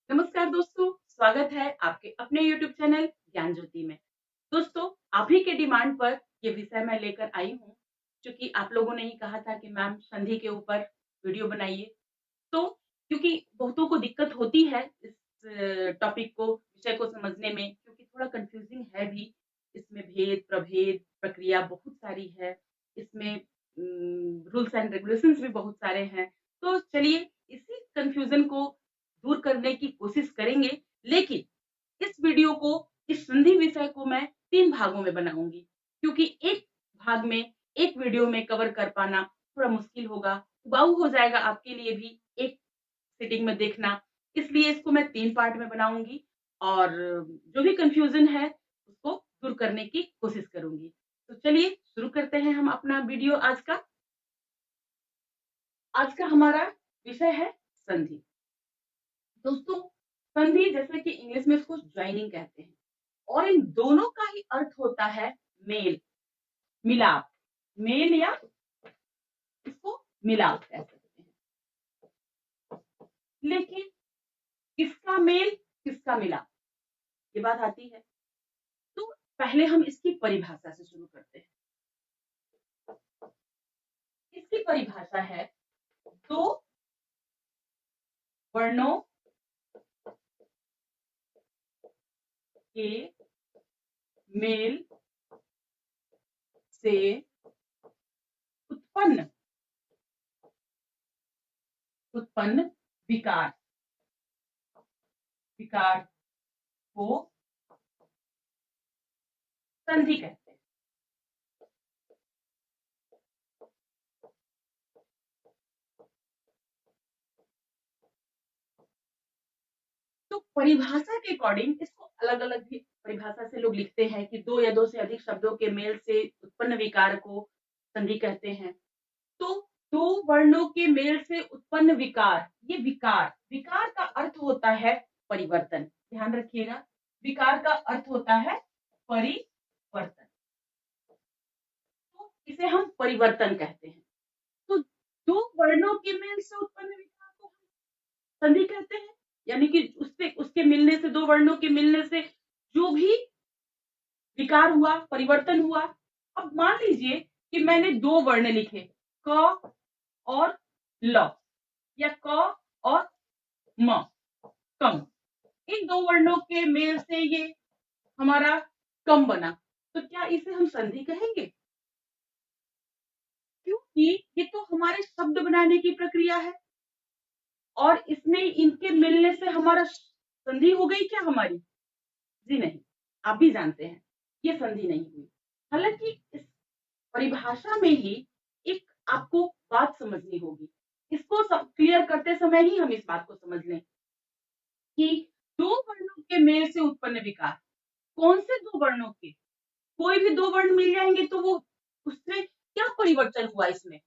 नमस्कार दोस्तों, स्वागत है आपके अपने YouTube चैनल ज्ञान ज्योति में। दोस्तों, आप ही के डिमांड पर ये विषय मैं लेकर आई हूँ, क्योंकि आप लोगों ने ही कहा था कि मैम संधि के ऊपर वीडियो बनाइए। तो क्योंकि बहुतों को दिक्कत होती है इस टॉपिक को, विषय को समझने में, क्योंकि थोड़ा कन्फ्यूजिंग है भी। इसमें भेद, प्रभेद, प्रक्रिया बहुत सारी है। इसमें रूल्स एंड रेगुलेशंस भी बहुत सारे हैं। तो चलिए इसी कन्फ्यूजन को दूर करने की कोशिश करेंगे। लेकिन इस वीडियो को, इस संधि विषय को मैं 3 भागों में बनाऊँगी, क्योंकि एक भाग में, एक वीडियो में कवर कर पाना थोड़ा मुश्किल होगा, उबाऊ हो जाएगा आपके लिए भी एक सिटिंग में देखना। इसलिए इसको मैं 3 पार्ट में बनाऊँगी और जो भी कन्फ्यूज़न है उसको दूर करने की कोशिश करूँगी। तो चलिए शुरू करते हैं हम अपना वीडियो आज का। आज का हमारा विषय है संधि। दोस्तों, संधि जैसे कि इंग्लिश में इसको जॉइनिंग कहते हैं और इन दोनों का ही अर्थ होता है मेल, मिलाप। मेल या इसको मिलाप कह सकते हैं। लेकिन किसका मेल, किसका मिलाप, ये बात आती है। तो पहले हम इसकी परिभाषा से शुरू करते हैं। इसकी परिभाषा है दो वर्णों के मेल से उत्पन्न उत्पन्न विकार, विकार को संधि कहते हैं। तो परिभाषा के अकॉर्डिंग इसको अलग अलग भी परिभाषा से लोग लिखते हैं कि दो या दो से अधिक शब्दों के मेल से उत्पन्न विकार को संधि कहते हैं। तो दो वर्णों के मेल से उत्पन्न विकार, ये विकार, विकार का अर्थ होता है परिवर्तन। ध्यान रखिएगा, विकार का अर्थ होता है परिवर्तन। तो इसे हम परिवर्तन कहते हैं। तो दो वर्णों के मेल से उत्पन्न विकार को हम संधि कहते हैं, यानी कि उससे, उसके मिलने से, दो वर्णों के मिलने से जो भी विकार हुआ, परिवर्तन हुआ। अब मान लीजिए कि मैंने दो वर्ण लिखे, क और ल, या क और म, कम। इन दो वर्णों के मेल से ये हमारा कम बना, तो क्या इसे हम संधि कहेंगे? क्योंकि ये तो हमारे शब्द बनाने की प्रक्रिया है और इसमें इनके मिलने से हमारा संधि हो गई क्या हमारी? जी नहीं, आप भी जानते हैं ये संधि नहीं हुई। हालांकि इस परिभाषा में ही एक आपको बात समझनी होगी। इसको क्लियर करते समय ही हम इस बात को समझ लें कि दो वर्णों के मेल से उत्पन्न विकार, कौन से दो वर्णों के? कोई भी दो वर्ण मिल जाएंगे तो वो, उससे क्या परिवर्तन हुआ इसमें?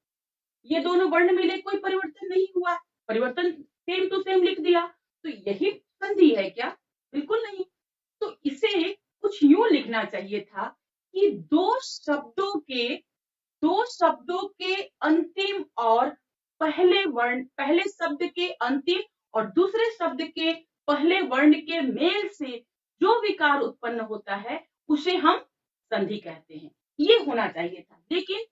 ये दोनों वर्ण मिले, कोई परिवर्तन नहीं हुआ, परिवर्तन सेम टू सेम लिख दिया, तो यही संधि है क्या? बिल्कुल नहीं। तो इसे कुछ यूं लिखना चाहिए था कि दो शब्दों के अंतिम और पहले वर्ण, पहले शब्द के अंतिम और दूसरे शब्द के पहले वर्ण के मेल से जो विकार उत्पन्न होता है उसे हम संधि कहते हैं। ये होना चाहिए था, लेकिन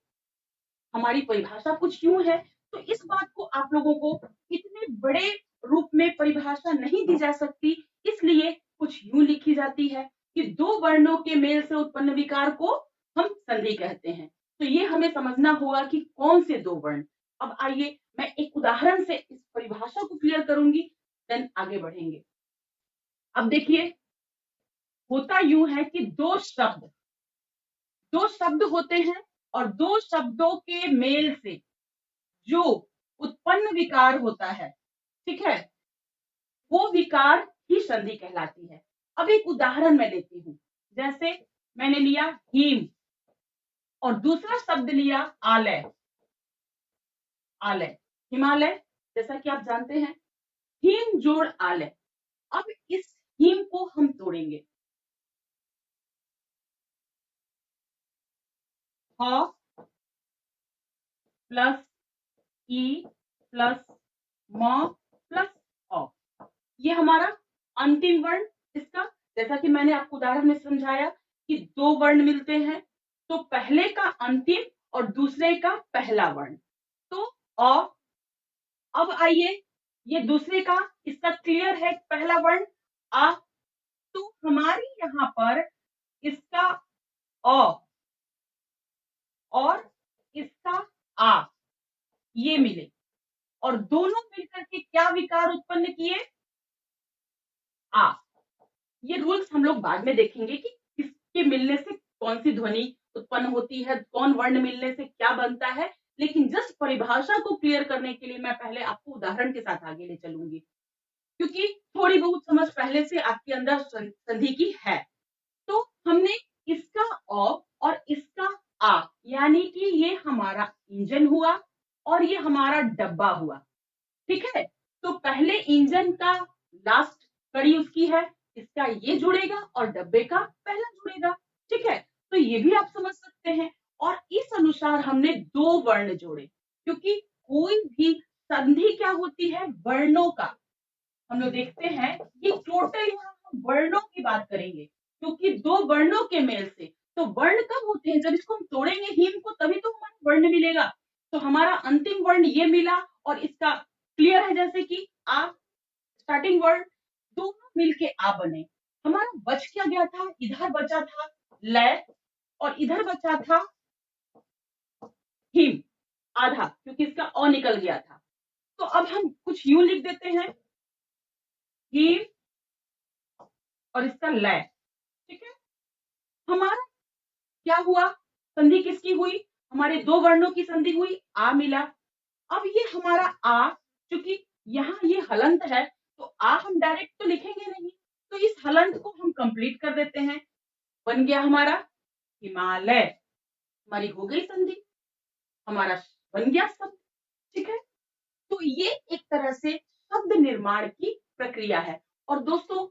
हमारी परिभाषा कुछ यूं है, तो इस बात को आप लोगों को इतने बड़े रूप में परिभाषा नहीं दी जा सकती, इसलिए कुछ यूं लिखी जाती है कि दो वर्णों के मेल से उत्पन्न विकार को हम संधि कहते हैं। तो ये हमें समझना होगा कि कौन से दो वर्ण। अब आइए मैं एक उदाहरण से इस परिभाषा को क्लियर करूंगी, देन आगे बढ़ेंगे। अब देखिए, होता यूं है कि दो शब्द होते हैं और दो शब्दों के मेल से जो उत्पन्न विकार होता है, ठीक है, वो विकार ही संधि कहलाती है। अब एक उदाहरण मैं लेती हूँ, जैसे मैंने लिया हिम और दूसरा शब्द लिया आलय। आलय, हिमालय, जैसा कि आप जानते हैं, हिम जोड़ आलय। अब इस हिम को हम तोड़ेंगे, ह प्लस ई प्लस म प्लस अ, ये हमारा अंतिम वर्ण इसका, जैसा कि मैंने आपको उदाहरण में समझाया कि 2 वर्ण मिलते हैं, तो पहले का अंतिम और दूसरे का पहला वर्ण, तो अ। अब आइए ये दूसरे का, इसका क्लियर है पहला वर्ण आ, तो हमारी यहाँ पर इसका अ और इसका आ ये मिले और दोनों मिलकर के क्या विकार उत्पन्न किए, आ। ये रूल्स हम लोग बाद में देखेंगे कि किसके मिलने से कौन सी ध्वनि उत्पन्न होती है, कौन वर्ण मिलने से क्या बनता है, लेकिन जस्ट परिभाषा को क्लियर करने के लिए मैं पहले आपको उदाहरण के साथ आगे ले चलूंगी, क्योंकि थोड़ी बहुत समझ पहले से आपके अंदर संधि की है। तो हमने इसका अ और इसका आ, यानी कि ये हमारा इंजन हुआ और ये हमारा डब्बा हुआ, ठीक है। तो पहले इंजन का लास्ट कड़ी उसकी है, इसका ये जुड़ेगा और डब्बे का पहला जुड़ेगा, ठीक है। तो ये भी आप समझ सकते हैं और इस अनुसार हमने 2 वर्ण जोड़े, क्योंकि कोई भी संधि क्या होती है, वर्णों का। हम लोग देखते हैं कि टोटल यहाँ हम वर्णों की बात करेंगे, क्योंकि 2 वर्णों के मेल से, तो वर्ण कब होते हैं, जब इसको हम तोड़ेंगे हिम को तभी तो हमारा वर्ण मिलेगा। तो हमारा अंतिम वर्ण ये मिला और इसका क्लियर है, जैसे कि आ स्टार्टिंग वर्ड, दोनों मिलके आ बने। हमारा बच क्या गया था, इधर बचा था लय और इधर बचा था हिम आधा, क्योंकि इसका अ निकल गया था। तो अब हम कुछ यूं लिख देते हैं, हिम और इसका लय, ठीक है। हमारा क्या हुआ, संधि किसकी हुई, हमारे 2 वर्णों की संधि हुई, आ मिला। अब ये हमारा आ, क्योंकि यहाँ ये हलंत है, तो आ हम डायरेक्ट तो लिखेंगे नहीं, तो इस हलंत को हम कंप्लीट कर देते हैं, बन गया हमारा हिमालय। हमारी हो गई संधि, हमारा बन गया शब्द, ठीक है। तो ये एक तरह से शब्द निर्माण की प्रक्रिया है। और दोस्तों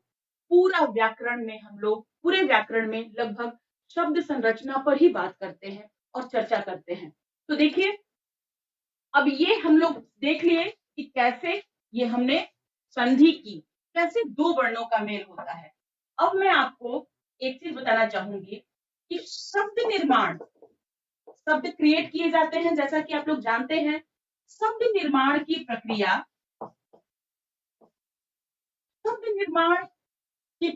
पूरा व्याकरण में हम लोग पूरे व्याकरण में लगभग शब्द संरचना पर ही बात करते हैं और चर्चा करते हैं। तो देखिए अब ये हम लोग देख लिए कि कैसे ये हमने संधि की, कैसे 2 वर्णों का मेल होता है। अब मैं आपको एक चीज बताना चाहूंगी कि शब्द निर्माण, शब्द क्रिएट किए जाते हैं, जैसा कि आप लोग जानते हैं। शब्द निर्माण की प्रक्रिया, शब्द निर्माण की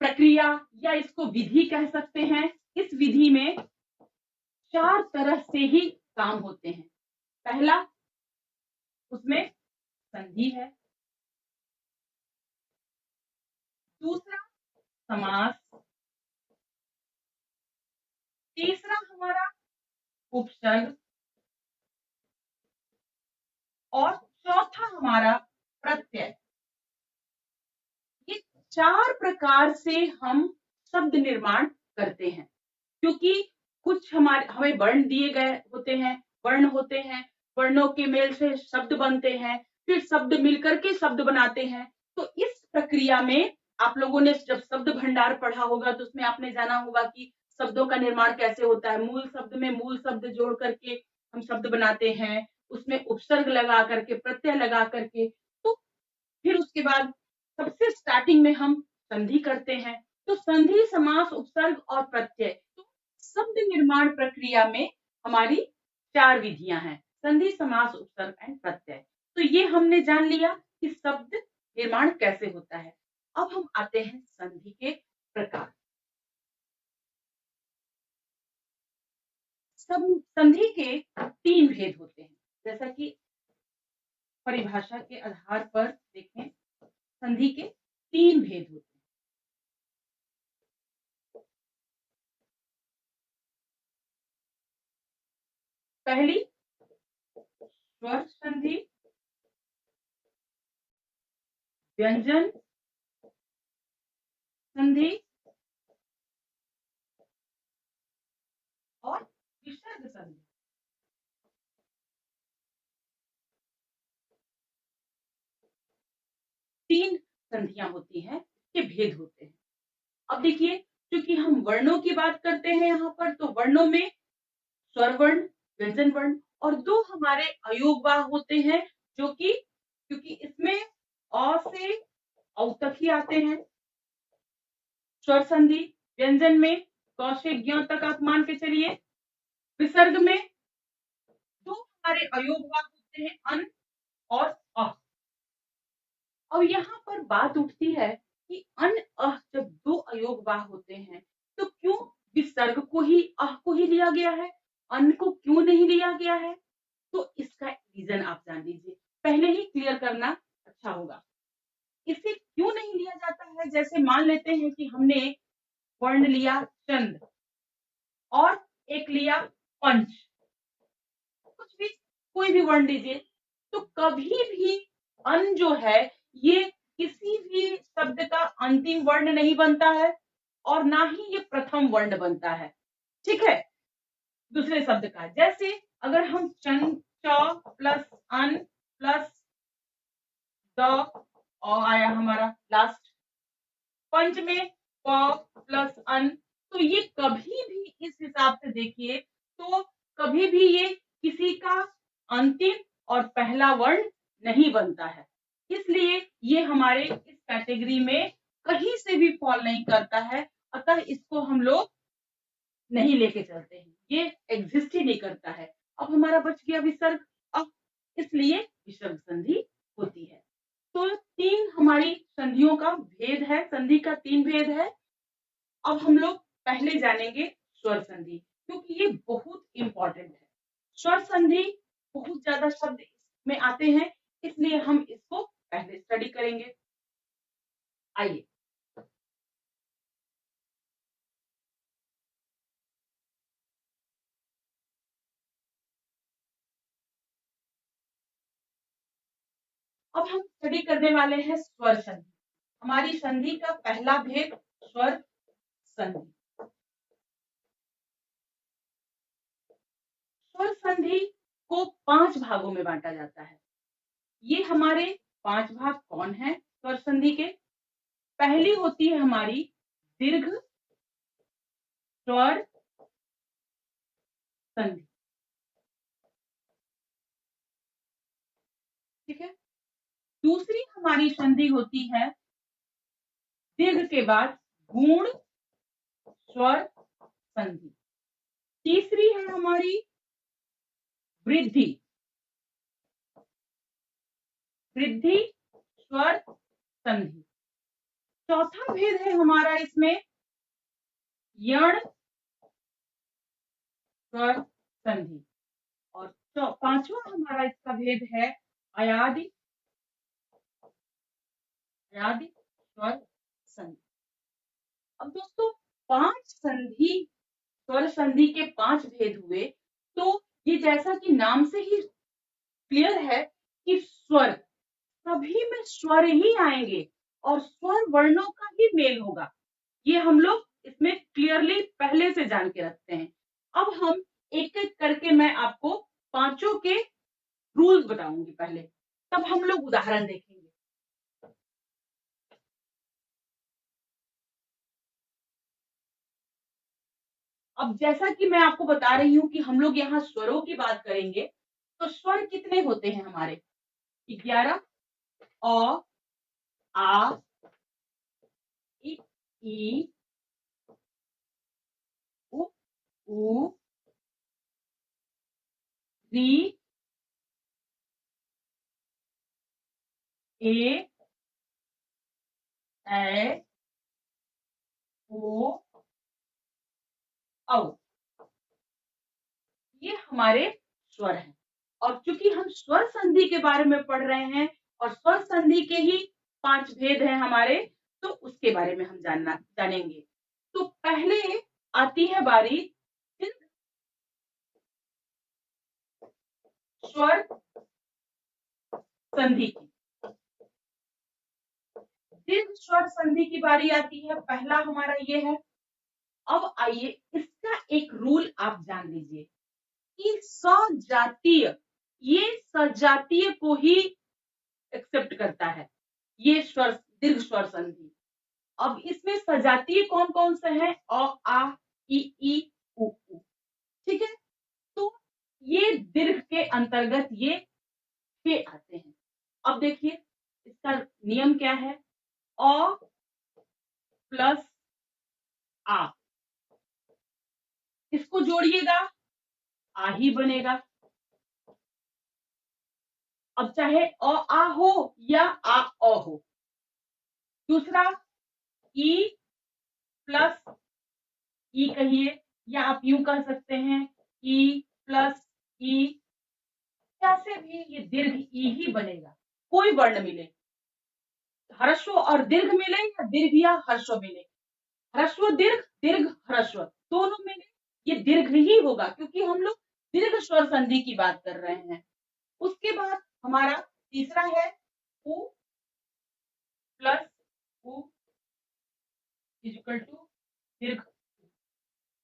प्रक्रिया या इसको विधि कह सकते हैं। इस विधि में 4 तरह से ही काम होते हैं। पहला, उसमें संधि है। दूसरा, समास। तीसरा हमारा उपसर्ग और चौथा हमारा प्रत्यय। ये 4 प्रकार से हम शब्द निर्माण करते हैं, क्योंकि कुछ हमें वर्ण दिए गए होते हैं, वर्ण होते हैं, वर्णों के मेल से शब्द बनते हैं, फिर शब्द मिलकर के शब्द बनाते हैं। तो इस प्रक्रिया में आप लोगों ने जब शब्द भंडार पढ़ा होगा तो उसमें आपने जाना होगा कि शब्दों का निर्माण कैसे होता है। मूल शब्द में मूल शब्द जोड़ करके हम शब्द बनाते हैं, उसमें उपसर्ग लगा करके, प्रत्यय लगा करके, तो फिर उसके बाद सबसे स्टार्टिंग में हम संधि करते हैं। तो संधि, समास, उपसर्ग और प्रत्यय, तो शब्द निर्माण प्रक्रिया में हमारी 4 विधियां हैं, संधि, समास, उपसर्ग एंड प्रत्यय। तो ये हमने जान लिया कि शब्द निर्माण कैसे होता है। अब हम आते हैं संधि के प्रकार। संधि के 3 भेद होते हैं, जैसा कि परिभाषा के आधार पर देखें, संधि के 3 भेद होते हैं। पहली, स्वर संधि, व्यंजन संधि और विसर्ग संधि। 3 संधियां होती हैं, के भेद होते हैं। अब देखिए, क्योंकि हम वर्णों की बात करते हैं यहाँ पर, तो वर्णों में स्वर वर्ण, व्यंजन वर्ण और 2 हमारे अयोगवाह होते हैं, जो कि क्योंकि इसमें अ से औ तक ही आते हैं। स्वर संधि व्यंजन में क से ज्ञ तक आप मान के चलिए। विसर्ग में दो हमारे अयोगवाग होते हैं, अन और अ। अब यहाँ पर बात उठती है कि अन अह जब दो अयोगवाह होते हैं तो क्यों विसर्ग को ही अह को ही लिया गया है, अन को क्यों नहीं लिया गया है? तो इसका रीजन आप जान लीजिए, पहले ही क्लियर करना अच्छा होगा। इसे क्यों नहीं लिया जाता है? जैसे मान लेते हैं कि हमने वर्ण लिया चंद और एक लिया पंच, कुछ भी कोई भी वर्ण लीजिए, तो कभी भी अन जो है ये किसी भी शब्द का अंतिम वर्ण नहीं बनता है और ना ही ये प्रथम वर्ण बनता है। ठीक है, दूसरे शब्द का जैसे अगर हम चंद च प्लस अन प्लस द और आया हमारा लास्ट, पंच में प प्लस अन, तो ये कभी भी इस हिसाब से देखिए तो कभी भी ये किसी का अंतिम और पहला वर्ण नहीं बनता है, इसलिए ये हमारे इस कैटेगरी में कहीं से भी फॉल नहीं करता है, अतः इसको हम लोग नहीं लेके चलते हैं, ये एग्जिस्ट ही नहीं करता है। अब हमारा बच गया विसर्ग अ, इसलिए विसर्ग संधि होती है। तो तीन हमारी संधियों का भेद है, संधि का तीन भेद है। अब हम लोग पहले जानेंगे स्वर संधि, क्योंकि ये बहुत इंपॉर्टेंट है। स्वर संधि बहुत ज्यादा शब्द इसमें आते हैं, इसलिए हम इसको पहले स्टडी करेंगे। आइए, अब हम स्टडी करने वाले हैं स्वर संधि। हमारी संधि का पहला भेद स्वर संधि। स्वर संधि को 5 भागों में बांटा जाता है। ये हमारे 5 भाग कौन है स्वर संधि के? पहली होती है हमारी दीर्घ स्वर संधि। ठीक है, दूसरी हमारी संधि होती है दीर्घ के बाद गुण स्वर संधि। तीसरी है हमारी वृद्धि, वृद्धि स्वर संधि। चौथा भेद है हमारा इसमें यण स्वर संधि। और पांचवा हमारा इसका भेद है अयादि, अयादि स्वर संधि। अब दोस्तों 5 संधि स्वर संधि के 5 भेद हुए, तो ये जैसा कि नाम से ही क्लियर है कि स्वर सभी में स्वर ही आएंगे और स्वर वर्णों का ही मेल होगा, ये हम लोग इसमें क्लियरली पहले से जान के रखते हैं। अब हम एक एक करके मैं आपको पांचों के रूल्स बताऊंगी पहले, तब हम लोग उदाहरण देखेंगे। अब जैसा कि मैं आपको बता रही हूँ कि हम लोग यहाँ स्वरों की बात करेंगे, तो स्वर कितने होते हैं हमारे? 11। अ, आ, इ, ई, उ, री, ए, ऐ, ओ, औ। ये हमारे स्वर हैं। और चूंकि हम स्वर संधि के बारे में पढ़ रहे हैं और स्वर संधि के ही 5 भेद हैं हमारे, तो उसके बारे में हम जानेंगे। तो पहले आती है बारी स्वर संधि की। दीर्घ स्वर संधि की बारी आती है, पहला हमारा ये है। अब आइए इसका एक रूल आप जान लीजिए कि सजातीय, ये सजातीय को ही एक्सेप्ट करता है, ये स्वर दीर्घ स्वर संधि। अब इसमें सजातीय कौन कौन से हैं? अ, आ, ई, उ। ठीक है, तो ये दीर्घ के अंतर्गत ये के आते हैं। अब देखिए इसका नियम क्या है, अ प्लस आ, इसको जोड़िएगा, आ ही बनेगा। अब चाहे आ हो या आ हो। दूसरा ई प्लस ई कहिए, या आप यूं कह सकते हैं ई प्लस ई, कैसे भी ये दीर्घ ई ही बनेगा। कोई वर्ण मिले, ह्रस्व और दीर्घ मिले या दीर्घ या ह्रस्व मिले, ह्रस्व दीर्घ दीर्घ ह्रस्व दोनों मिले, ये दीर्घ ही होगा, क्योंकि हम लोग दीर्घ स्वर संधि की बात कर रहे हैं। उसके बाद हमारा तीसरा है उ प्लस उ इक्वल टू दीर्घ।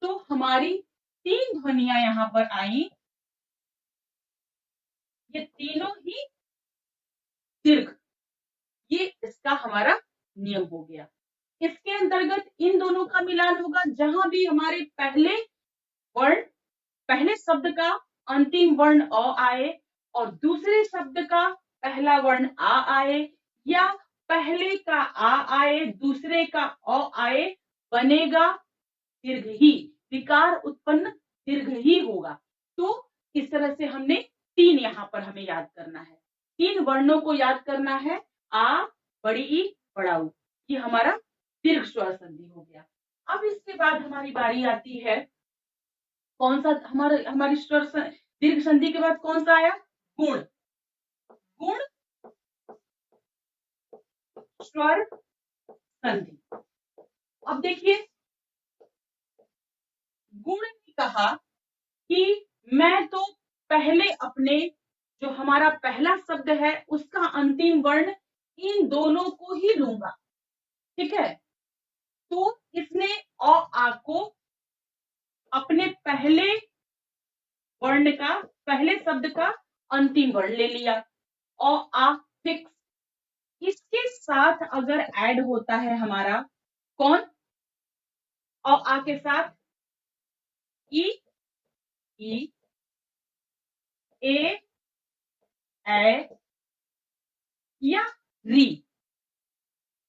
तो हमारी तीन ध्वनियां यहां पर आई, ये तीनों ही दीर्घ, ये इसका हमारा नियम हो गया। इसके अंतर्गत इन दोनों का मिलान होगा, जहां भी हमारे पहले वर्ण, पहले शब्द का अंतिम वर्ण अ आए और दूसरे शब्द का पहला वर्ण आ आए, या पहले का आ आए दूसरे का अ आए, बनेगा दीर्घ ही, विकार उत्पन्न दीर्घ ही होगा। तो इस तरह से हमने तीन यहाँ पर हमें याद करना है, तीन वर्णों को याद करना है, आ, बड़ी ई, बड़ा ऊ, ये हमारा दीर्घ स्वर संधि हो गया। अब इसके बाद हमारी बारी आती है, कौन सा हमारी स्वर दीर्घ संधि के बाद कौन सा आया, गुण। गुण स्वर संधि। अब देखिए, गुण ने कहा कि मैं तो पहले अपने, जो हमारा पहला शब्द है उसका अंतिम वर्ण इन दोनों को ही लूंगा, ठीक है। तो इसने अ आ को अपने पहले वर्ण का, पहले शब्द का अंतिम वर्ण ले लिया, अ आ फिक्स। इसके साथ अगर ऐड होता है हमारा कौन, अ आ के साथ ई, ई, ए, ए या री,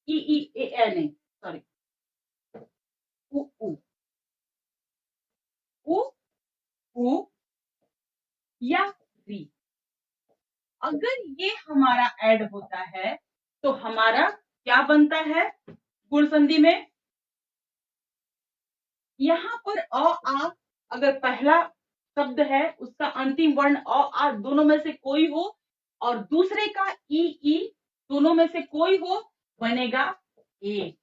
ई ई ए नहीं, सॉरी, उ उ, उ उ या री, अगर ये हमारा ऐड होता है तो हमारा क्या बनता है गुण संधि में, यहाँ पर अ आ अगर पहला शब्द है उसका अंतिम वर्ण अ आ दोनों में से कोई हो, और दूसरे का ई ई दोनों में से कोई हो, बनेगा ए,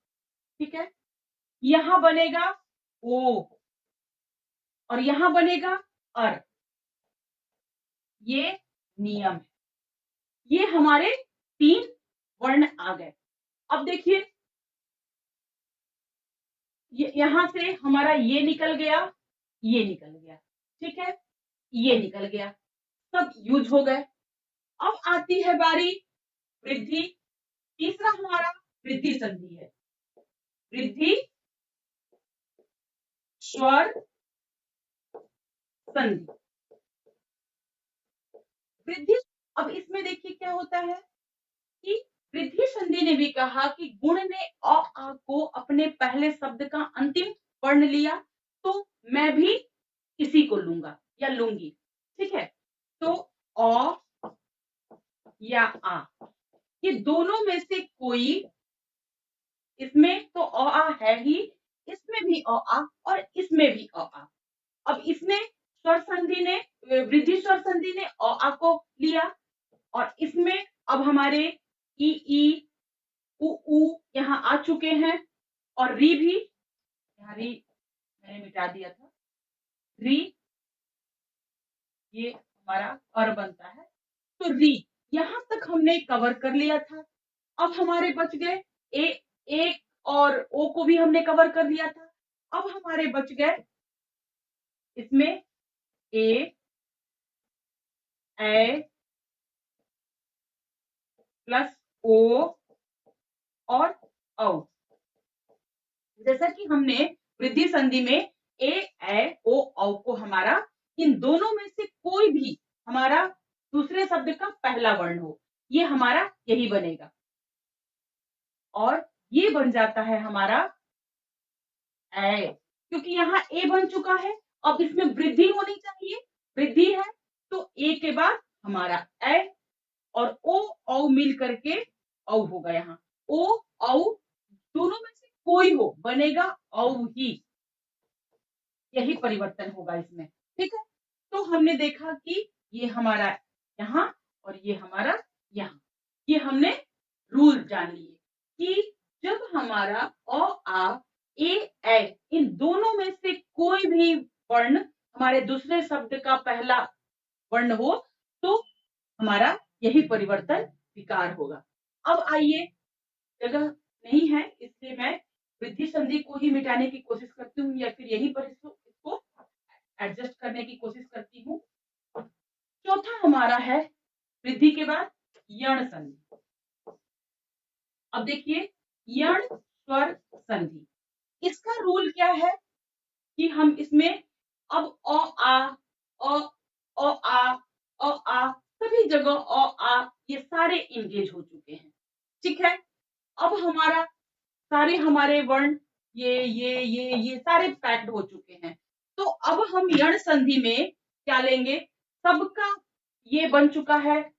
ठीक है। यहां बनेगा ओ और यहां बनेगा अर, ये नियम है। ये हमारे तीन वर्ण आ गए। अब देखिए, यहां से हमारा ये निकल गया, ये निकल गया, ठीक है, ये निकल गया, सब यूज हो गए। अब आती है बारी वृद्धि। तीसरा हमारा वृद्धि संधि है, वृद्धि स्वर संधि। वृद्धि, अब इसमें देखिए क्या होता है कि वृद्धि संधि ने भी कहा कि गुण ने अ आ को अपने पहले शब्द का अंतिम वर्ण लिया, तो मैं भी इसी को लूंगा या लूंगी, ठीक है। तो अ या आ, ये दोनों में से कोई, इसमें तो अ आ है ही, इसमें भी अ आ और इसमें भी अ आ। अब इसमें स्वर संधि ने, वृद्धि स्वर संधि ने अ आ को लिया, और इसमें अब हमारे ई ई उ ऊ यहाँ आ चुके हैं, और री भी, यहाँ री मैंने मिटा दिया था, री ये हमारा अर बनता है, तो री यहां तक हमने कवर कर लिया था। अब हमारे बच गए ए, एक और ओ को भी हमने कवर कर लिया था। अब हमारे बच गए इसमें ए, ए प्लस ओ और औ। जैसा कि हमने वृद्धि संधि में ए, ओ, औ को हमारा, इन दोनों में से कोई भी हमारा दूसरे शब्द का पहला वर्ण हो, ये हमारा यही बनेगा। और ये बन जाता है हमारा ए, क्योंकि यहाँ ए बन चुका है। अब इसमें वृद्धि होनी चाहिए, वृद्धि है तो ए के बाद हमारा ए और ओ औ मिल करके औ होगा। यहाँ ओ औ दोनों में से कोई हो बनेगा औ ही, यही परिवर्तन होगा इसमें। ठीक है, तो हमने देखा कि ये हमारा यहाँ और ये हमारा यहाँ, ये हमने रूल जान लिए कि जब हमारा अ आ ए ऐ इन दोनों में से कोई भी वर्ण हमारे दूसरे शब्द का पहला वर्ण हो तो हमारा यही परिवर्तन विकार होगा। अब आइए, जगह नहीं है इसलिए मैं वृद्धि संधि को ही मिटाने की कोशिश करती हूँ या फिर यही पर इसको एडजस्ट करने की कोशिश करती हूँ। चौथा हमारा है वृद्धि के बाद यण संधि। अब देखिए, यण स्वर संधि, इसका रूल क्या है कि हम इसमें अब अ आ अ अ आ अ आ सभी जगह अ आ ये सारे इंगेज हो चुके हैं। ठीक है, अब हमारा सारे हमारे वर्ण ये सारे पैक्ड हो चुके हैं। तो अब हम यण संधि में क्या लेंगे, सबका ये बन चुका है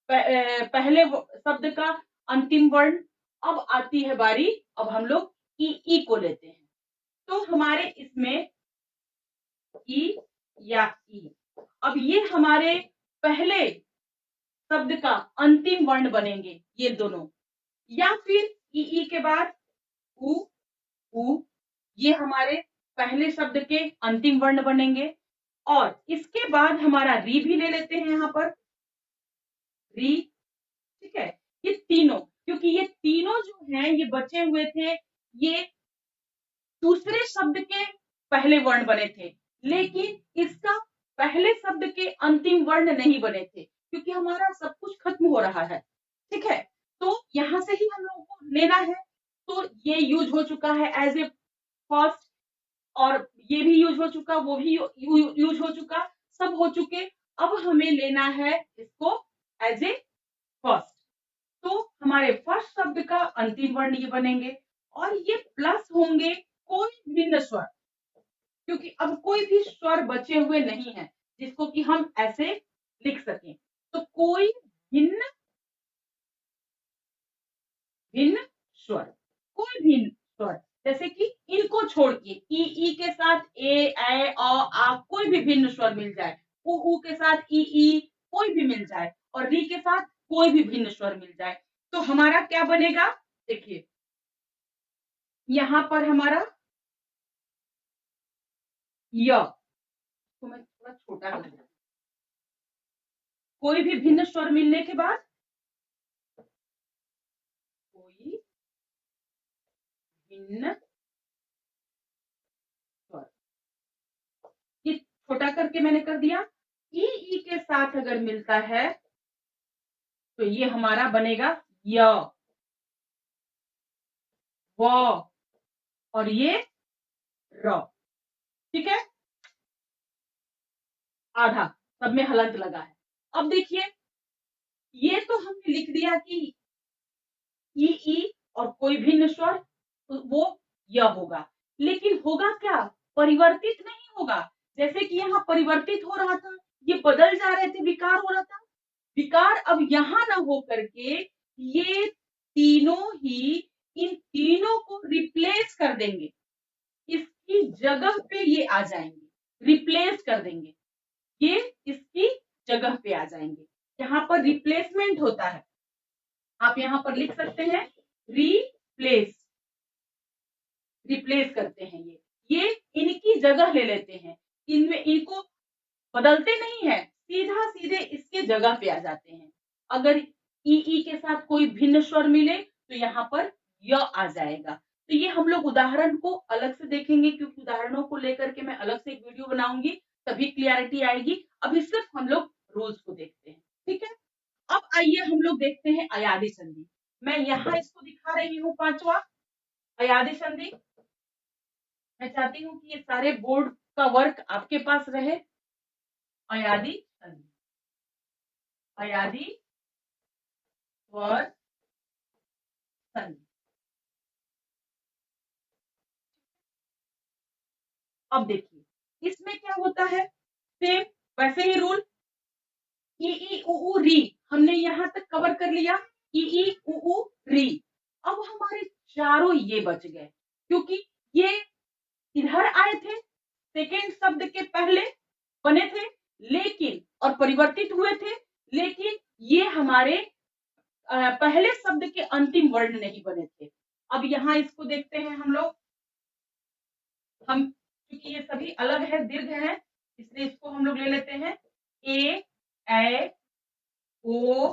पहले शब्द का अंतिम वर्ण। अब आती है बारी, अब हम लोग ई को लेते हैं। तो हमारे इसमें ई या ई, अब ये हमारे पहले शब्द का अंतिम वर्ण बनेंगे ये दोनों, या फिर ई के बाद उ, ये हमारे पहले शब्द के अंतिम वर्ण बनेंगे। और इसके बाद हमारा री भी ले लेते हैं यहाँ पर, री। ठीक है, ये तीनों, क्योंकि ये तीनों जो हैं ये बचे हुए थे, ये दूसरे शब्द के पहले वर्ण बने थे, लेकिन इसका पहले शब्द के अंतिम वर्ण नहीं बने थे क्योंकि हमारा सब कुछ खत्म हो रहा है। ठीक है, तो यहां से ही हम लोगों को लेना है। तो ये यूज हो चुका है एज ए फर्स्ट, और ये भी यूज हो चुका, वो भी यूज हो चुका, सब हो चुके। अब हमें लेना है इसको एज ए फर्स्ट। तो हमारे फर्स्ट शब्द का अंतिम वर्ण ये बनेंगे और ये प्लस होंगे कोई भिन्न स्वर, क्योंकि अब कोई भी स्वर बचे हुए नहीं है जिसको कि हम ऐसे लिख सकें। तो कोई भिन्न भिन्न स्वर, कोई भिन्न स्वर, जैसे कि इनको छोड़ के ई के साथ ए आ कोई भी भिन्न स्वर मिल जाए, उ के साथ ई कोई भी मिल जाए, और री के साथ कोई भी भिन्न स्वर मिल जाए, तो हमारा क्या बनेगा। देखिए, यहां पर हमारा य को मैं थोड़ा छोटा कर दूं, कोई भी भिन्न स्वर मिलने के बाद कोई भिन्न स्वर, ये छोटा करके मैंने कर दिया। ई के साथ अगर मिलता है तो ये हमारा बनेगा य, व, और ये र। ठीक है, आधा, सब में हलंत लगा है। अब देखिए, ये तो हमने लिख दिया कि ई और कोई भिन्न स्वर, तो वो य होगा, लेकिन होगा क्या, परिवर्तित नहीं होगा। जैसे कि यहाँ परिवर्तित हो रहा था, ये बदल जा रहे थे, विकार हो रहा था, विकार अब यहाँ ना हो करके ये तीनों ही इन तीनों को रिप्लेस कर देंगे, इसकी जगह पे ये आ जाएंगे, रिप्लेस कर देंगे, ये इसकी जगह पे आ जाएंगे। यहाँ पर रिप्लेसमेंट होता है, आप यहाँ पर लिख सकते हैं रिप्लेस, रिप्लेस करते हैं, ये इनकी जगह ले लेते हैं, इनमें इनको बदलते नहीं है, सीधा सीधे इसके जगह पे आ जाते हैं। अगर ई के साथ कोई भिन्न स्वर मिले तो यहाँ पर य आ जाएगा। तो ये हम लोग उदाहरण को अलग से देखेंगे, क्योंकि उदाहरणों को लेकर के मैं अलग से एक वीडियो बनाऊंगी, तभी क्लियरिटी आएगी। अभी सिर्फ हम लोग रूल्स को देखते हैं। ठीक है, अब आइए हम लोग देखते हैं अयादी संधि। मैं यहाँ इसको दिखा रही हूँ, पांचवा अयादी संधि। मैं चाहती हूँ कि ये सारे बोर्ड का वर्क आपके पास रहे। अयादी संधि, अयादी स्वर संधि। अब देखिए इसमें क्या होता है, सेम वैसे ही रूल, ई ई उ ऊ री हमने यहां तक कवर कर लिया, ई ई उ ऊ री। अब हमारे चारों ये बच गए क्योंकि ये इधर आए थे, सेकेंड शब्द के पहले बने थे, लेकिन और परिवर्तित हुए थे, लेकिन ये हमारे पहले शब्द के अंतिम वर्ण नहीं बने थे। अब यहाँ इसको देखते हैं हम लोग, हम क्योंकि ये सभी अलग है, दीर्घ है, इसलिए इसको हम लोग ले लेते हैं ए ए ओ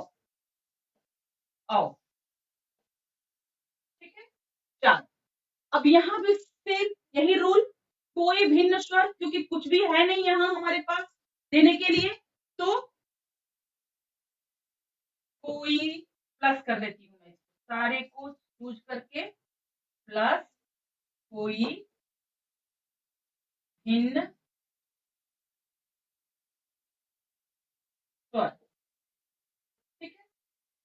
औ। ठीक है, चार। अब यहाँ भी सेम यही रूल, कोई भिन्न स्वर, क्योंकि कुछ भी है नहीं यहाँ हमारे पास देने के लिए, तो कोई प्लस कर देती हूँ मैं, सारे को यूज करके प्लस कोई भिन्न स्वर। ठीक है,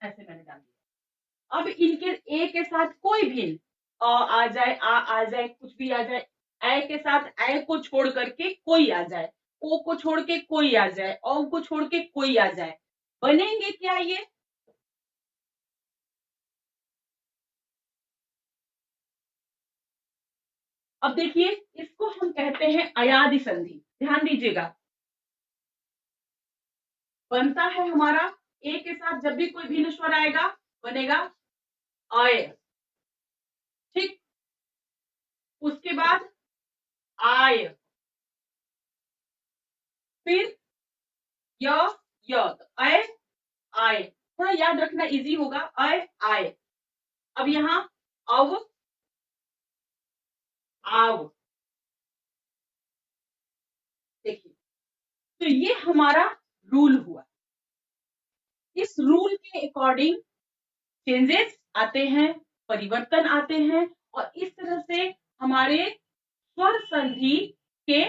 ऐसे मैंने डाल दिया। अब इनके ए के साथ कोई भिन्न, आ जाए, आ जाए, कुछ भी आ जाए, ए के साथ ए को छोड़ करके कोई आ जाए, ओ को छोड़ के कोई आ जाए, औ को छोड़ के कोई आ जाए, बनेंगे क्या ये? अब देखिए इसको हम कहते हैं अयादि संधि, ध्यान दीजिएगा। बनता है हमारा ए के साथ जब भी कोई भिन्न स्वर आएगा बनेगा अय। ठीक, उसके बाद आय, फिर य य, तो अय आय, थोड़ा याद रखना इजी होगा, अय आय। अब यहाँ अव आव। देखिए, तो ये हमारा रूल हुआ। इस रूल के अकॉर्डिंग चेंजेस आते हैं, परिवर्तन आते हैं, और इस तरह से हमारे स्वर संधि के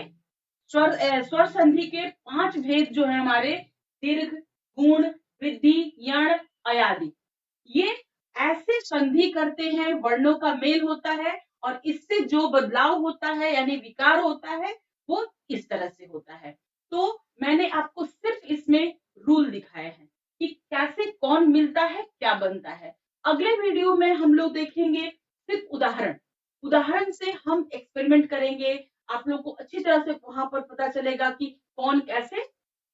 स्वर संधि के 5 भेद जो है हमारे, दीर्घ, गुण, वृद्धि, यण, अयादि, ये ऐसे संधि करते हैं, वर्णों का मेल होता है, और इससे जो बदलाव होता है यानी विकार होता है वो इस तरह से होता है। तो मैंने आपको सिर्फ इसमें रूल दिखाए हैं कि कैसे कौन मिलता है, क्या बनता है। अगले वीडियो में हम लोग देखेंगे सिर्फ उदाहरण, उदाहरण से हम एक्सपेरिमेंट करेंगे। आप लोग को अच्छी तरह से वहां पर पता चलेगा कि कौन कैसे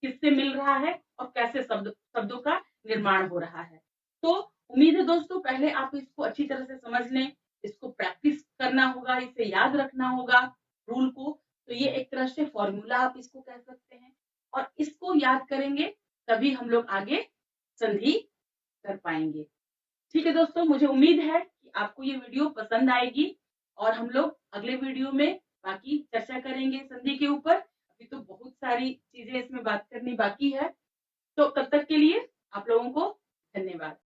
किससे मिल रहा है और कैसे शब्दों का निर्माण हो रहा है। तो उम्मीद है दोस्तों पहले आप इसको अच्छी तरह से समझ लें, इसको प्रैक्टिस करना होगा, इसे याद रखना होगा रूल को। तो ये एक तरह से फॉर्मूला आप इसको कह सकते हैं, और इसको याद करेंगे तभी हम लोग आगे संधि कर पाएंगे। ठीक है दोस्तों, मुझे उम्मीद है कि आपको ये वीडियो पसंद आएगी, और हम लोग अगले वीडियो में बाकी चर्चा करेंगे संधि के ऊपर। अभी तो बहुत सारी चीजें इसमें बात करनी बाकी है। तो तब तक के लिए आप लोगों को धन्यवाद।